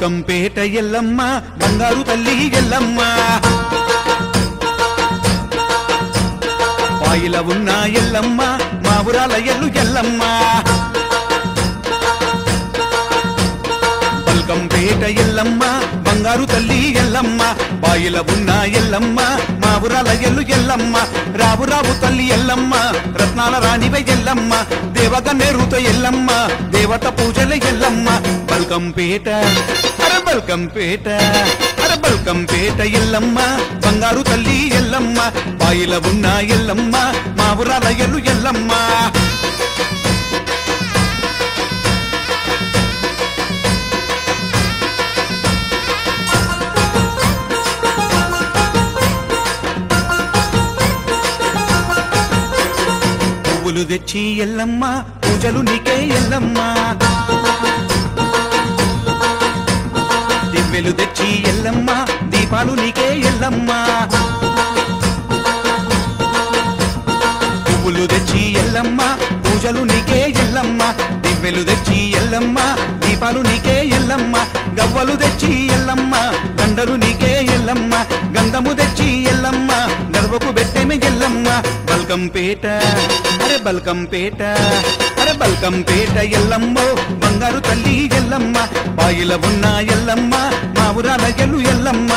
బల్కంపేట ఎల్లమ్మ బంగారు తల్లి ఎల్లమ్మ పాయిల ఉన్న ఎల్లమ్మ మా ఊరాల ఎల్లు ఎల్లమ్మ బల్కంపేట ఎల్లమ్మ బంగారు తల్లి ఎల్లమ్మ పాయిల ఉన్న ఎల్లమ్మ మా ఊరాల ఎల్లు ఎల్లమ్మ రావు రావు తల్లి ఎల్లమ్మ రత్నాల రాణివే ఎల్లమ్మ దేవగన్నేరుతో ఎల్లమ్మ దేవత పూజల ఎల్లమ్మ బల్కంపేట అరే బల్కంపేట అరే బల్కంపేట ఎల్లమ్మ బంగారు తల్లి ఎల్లమ్మ పాయిల ఉన్న ఎల్లమ్మ మా ఊరాల ఎల్లు ఎల్లమ్మ పువ్వులు తెచ్చి ఎల్లమ్మ పూజలు నీకే ఎల్లమ్మ దివ్వెలు తెచ్చి ఎల్లమ్మ దీపాలు నీకే ఎల్లమ్మ పువ్వులు తెచ్చి ఎల్లమ్మ పూజలు నీకే ఎల్లమ్మ దివ్వెలు తెచ్చి ఎల్లమ్మ దీపాలు నీకే ఎల్లమ్మ గవ్వలు తెచ్చి ఎల్లమ్మ దండలు నీకే ఎల్లమ్మ గంధము తెచ్చి ఎల్లమ్మ గర్వకు పెట్టేమే ఎల్లమ్మ బల్కంపేట అరే బల్కంపేట అరే బల్కంపేట ఎల్లమ్మో బంగారు తల్లి ఎల్లమ్మ పాయిల ఉన్న ఎల్లమ్మ మా ఊరాల ఎల్లు ఎల్లమ్మ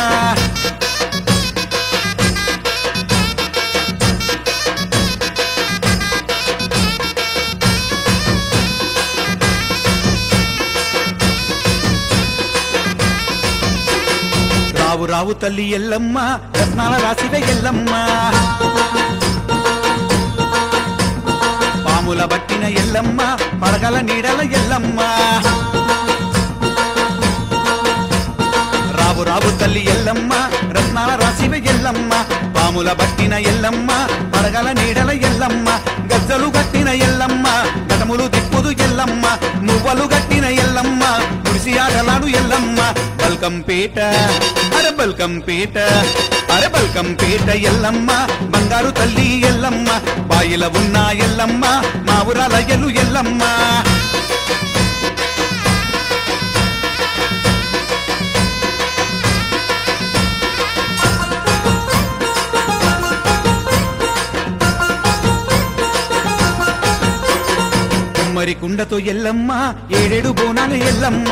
రావు రావు తల్లి ఎల్లమ్మ రత్నాల రాసివే ఎల్లమ్మ పాముల బట్టిన ఎల్లమ్మ పడగల నీడల ఎల్లమ్మ రావు రావు తల్లి ఎల్లమ్మ రత్నాల రాసివే ఎల్లమ్మ పాముల బట్టిన ఎల్లమ్మ పడగల నీడల ఎల్లమ్మ గజ్జలు గట్టిన ఎల్లమ్మ గటములు దిప్పుదు ఎల్లమ్మ మువ్వలు గట్టిన ఎల్లమ్మ ముడిసి ఆటలాడు ఎల్లమ్మ బల్కంపేట అరే బల్కంపేట అరే బల్కంపేట ఎల్లమ్మ బంగారు తల్లి ఎల్లమ్మ పాయిల ఉన్న ఎల్లమ్మ మా ఊరాల ఎల్లు ఎల్లమ్మ కుమ్మరి కుండతో ఎల్లమ్మ ఏడేడు బోనాలు ఎల్లమ్మ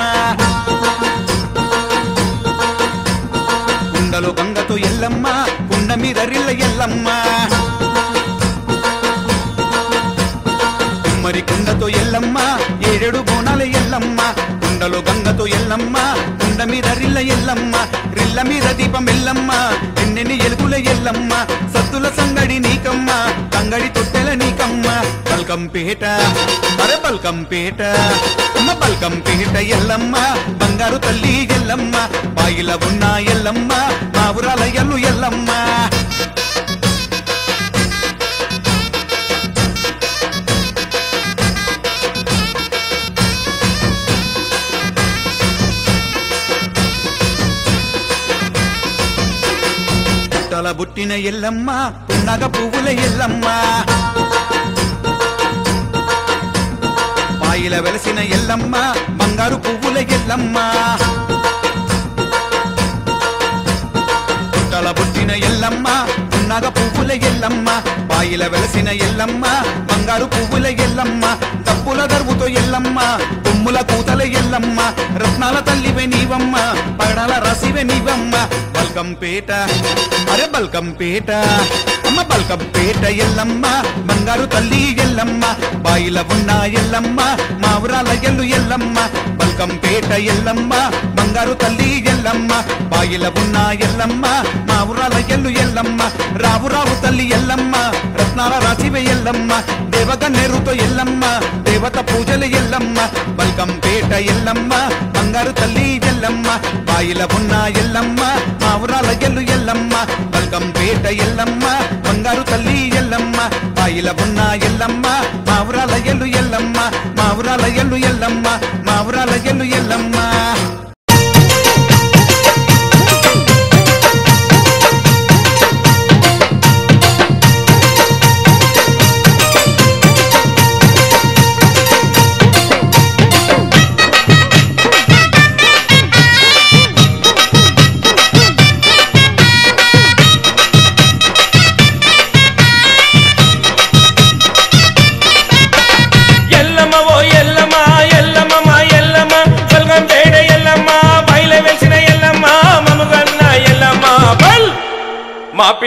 కుండలో గంగతో ఎల్లమ్మ కుండ మీద రిల్ల ఎల్లమ్మ కుమ్మరి కుండతో ఎల్లమ్మ ఏడేడు బోనాలు ఎల్లమ్మ కుండలో గంగతో ఎల్లమ్మ కుండ మీద రిల్ల ఎల్లమ్మ రిల్ల మీద దీపం ఎల్లమ్మ ఎన్నెన్ని ఎలుగుల ఎల్లమ్మ సత్తుల సంగడి నీకమ్మ కంగడి తొట్టెల నీకమ్మ బల్కంపేట అరే బల్కంపేట అమ్మ బల్కంపేట ఎల్లమ్మ బంగారు తల్లి ఎల్లమ్మ పాయిల ఉన్న ఎల్లమ్మ మా ఊరాల ఎల్లు ఎల్లమ్మ పుట్టల బుట్టిన ఎల్లమ్మ పున్నగ పువ్వుల ఎల్లమ్మ పాయిల వెలసిన ఎల్లమ్మ బంగారు పువ్వుల ఎల్లమ్మ పుట్టల బుట్టిన ఎల్లమ్మ పున్నగ పువ్వుల ఎల్లమ్మ పాయిల వెలసిన ఎల్లమ్మ బంగారు పువ్వుల ఎల్లమ్మ తప్పుల దర్వుతో ఎల్లమ్మ కొమ్ముల కూతల ఎల్లమ్మ రత్నాల తల్లివే నీవమ్మ పగడాల రసివే నీవమ్మ బల్కంపేట అరే బల్కంపేట అమ్మ బల్కంపేట ఎల్లమ్మ బంగారు తల్లి ఎల్లమ్మ బాయిల ఉన్న ఎల్లమ్మ మా ఊరాల ఎల్లు ఎల్లమ్మ బల్కంపేట ఎల్లమ్మ బంగారు తల్లి ఎల్లమ్మ బాయిల ఉన్న ఎల్లమ్మ మా ఊరాల ఎల్లు ఎల్లమ్మ రావు రావు తల్లి ఎల్లమ్మ రత్నాల రాసివే ఎల్లమ్మ దేవగన్నేరుతో ఎల్లమ్మ దేవత పూజల ఎల్లమ్మ బల్కంపేట ఎల్లమ్మ బంగారు తల్లి ఎల్లమ్మ బాయిల ఉన్న ఎల్లమ్మ మా ఊరాల ఎల్లు ఎల్లమ్మ బల్కంపేట ఎల్లమ్మ బంగారు తల్లి ఎల్లమ్మ బాయిల ఉన్న ఎల్లమ్మ మా ఊరాల ఎల్లు ఎల్లమ్మ మా ఊరాల ఎల్లు ఎల్లమ్మ మా ఊరాల ఎల్లు ఎల్లమ్మ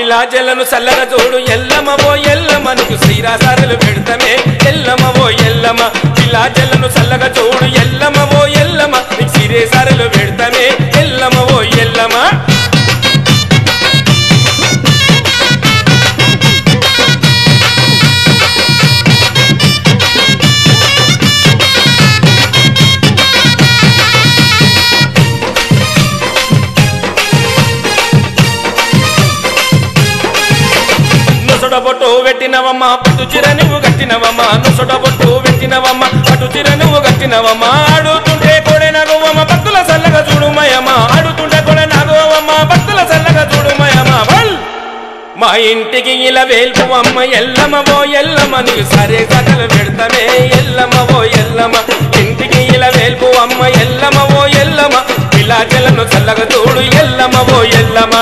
పిల్లాజలను చల్లగా చూడు ఎల్లమ్మ ఓ ఎల్లమ్మ నీకు శ్రీరాసారులు పెడతామే ఎల్లమ్మ ఓ ఎల్లమ్మ పిల్లాజలను చల్లగా చూడు ఎల్లమ్మ ఓ ఎల్లమ్మ నీకు శ్రీరాసారులు పెడతామే ఎల్లమ్మ ఓ ఎల్లమ్మ బొట్టు పెట్టినవమ్మ పట్టు చీర నువ్వు కట్టినవమ్మ నుసొట బొట్టు పెట్టినవమ్మ పట్టు చీర నువ్వు కట్టినవమ్మ ఆడుతుంటే కొడే నాగవమ్మ భక్తుల చల్లగా చూడుమయమ్మ ఆడుతుంటే కొడే నాగవమ్మ భక్తుల చల్లగా చూడుమయమ్మ మా ఇంటికి ఇలా వేల్పువమ్మ ఎల్లమ్మ ఓ ఎల్లమ్మ నీకు సరే కథలు పెడతామే ఎల్లమ్మ ఓ ఎల్లమ్మ ఇంటికి ఇలా వేల్పువమ్మ ఎల్లమ్మ ఓ ఎల్లమ్మ పిల్లాజలను చల్లగా చూడు ఎల్లమ్మ ఓ ఎల్లమ్మ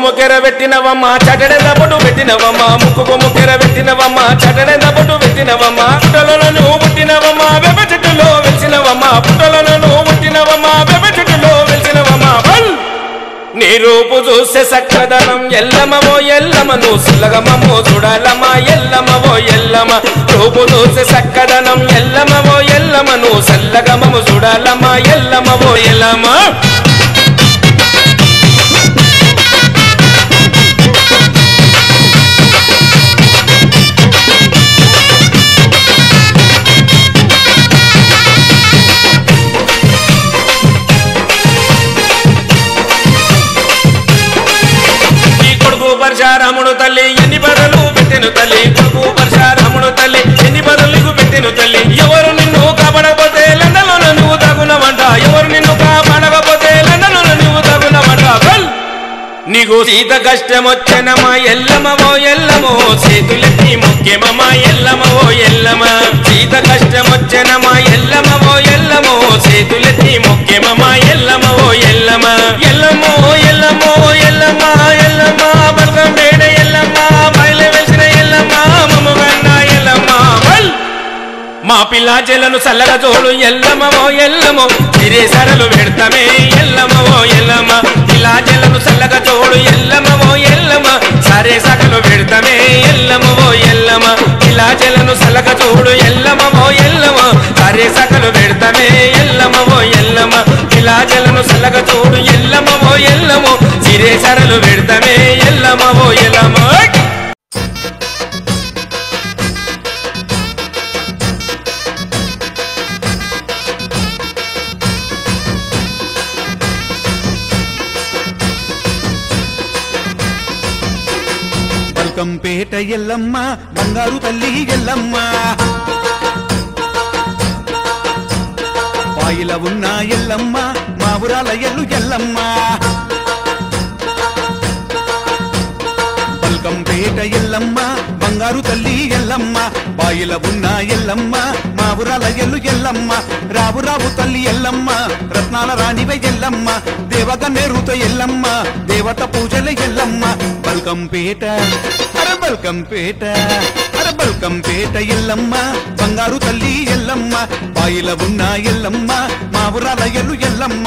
ముక్కెర పెట్టినవమ్మ చటడెంద పొట్టు పెట్టినవమ్మ ముక్కు కెర పెట్టినవమ్మ చటడెంద పొట్టు పెట్టినవమ్మ పుట్టలలో నువ్వు పుట్టినవమ్మ వెప చెట్టులో వెలిసినవమ్మ పుట్టలలో నువ్వు పుట్టినవమ్మ వెప చెట్టులో వెలిసినవమ్మ నీ రూపు చూసే సక్కదనం ఎల్లమ్మ ఓ ఎల్లమ్మ నువ్వు సుల్లగమ్మో చూడాలమ్మ ఎల్లమ్మ ఓ ఎల్లమ్మ రూపు చూసే సక్కదనం ఎల్లమ్మ ఓ ఎల్లమ్మ నువ్వు సల్లగమ్మో చూడాలమ్మ ఎల్లమ్మ ఓ ఎల్లమ్మ పరశురాముడు తల్లి ఎన్ని బదులు పెట్టెను తల్లి కొడుకు పరశురాముడు తల్లి ఎన్ని బదులు పెట్టెను తల్లి ఎవరు నిన్ను కాపాడకపోతే లండలో నువ్వు తగునవంట ఎవరు నిన్ను కాపాడకపోతే లండలో నువ్వు తగునవంట నీకు సీత కష్టం వచ్చనమా ఎల్లమ్మ ఓ ఎల్లమో చేతులెత్తి ముఖ్యమమ్మ ఎల్లమ్మ ఓ ఎల్లమ్మ సీత కష్టం వచ్చనమా ఎల్లమ్మ ఓ ఎల్లమో చేతులెత్తి ముఖ్యమమ్మ ఎల్లమ్మ ఓ ఎల్లమ్మ ఎల్లమ్మో ఎల్లమ్మో ఎల్లమ్మ ఎల్లమ్మ బల్గం వేడ ఎల్లమ్మ బయలు వెలిసిన ఎల్లమ్మ మమ్మగన్న ఎల్లమ్మ మా పిల్లాజలను చల్లగా చూడు ఎల్లమ్మ ఓ ఎల్లమో సిరేసరలు పెడతామే ఎల్లమ్మ ఓ ఎల్లమ్మ పిల్లాజలను చల్లగా చూడు ఎల్లమ్మ ఓ ఎల్లమ్మ సరే సకలు పెడతామే ఎల్లమ్మ ఓ ఎల్లమ్మ పిల్లాజలను చల్లగా చూడు ఎల్లమ్మ ఓ ఎల్లమ్మ సరే సకలు పెడతామే ఎల్లమ్మ ఓ ఎల్లమ్మ పిల్లాజలను చల్లగా చూడు ఎల్లమ్మ ఓ ఎల్లమ్మ సిరేసరలు పెడతామే ఎల్లమ్మ ఓ ఎల్లమ్మ కంపేట ఎల్లమ్మ బంగారు తల్లి ఎల్లమ్మ పాయిల ఉన్న ఎల్లమ్మ మా ఊరాల ఎల్లు ఎల్లమ్మ బల్కంపేట ఎల్లమ్మ బంగారు తల్లి ఎల్లమ్మ బాయిల ఉన్న ఎల్లమ్మ మా ఊరాల ఎల్లు ఎల్లమ్మ రావు రావు తల్లి ఎల్లమ్మ రత్నాల రాణివై ఎల్లమ్మ దేవగన్నేరుతో ఎల్లమ్మ దేవత పూజల ఎల్లమ్మ బల్కంపేట బల్కంపేట బల్కంపేట ఎల్లమ్మ బంగారు తల్లి ఎల్లమ్మ బాయిల ఉన్న ఎల్లమ్మ మా ఊరాల ఎల్లు ఎల్లమ్మ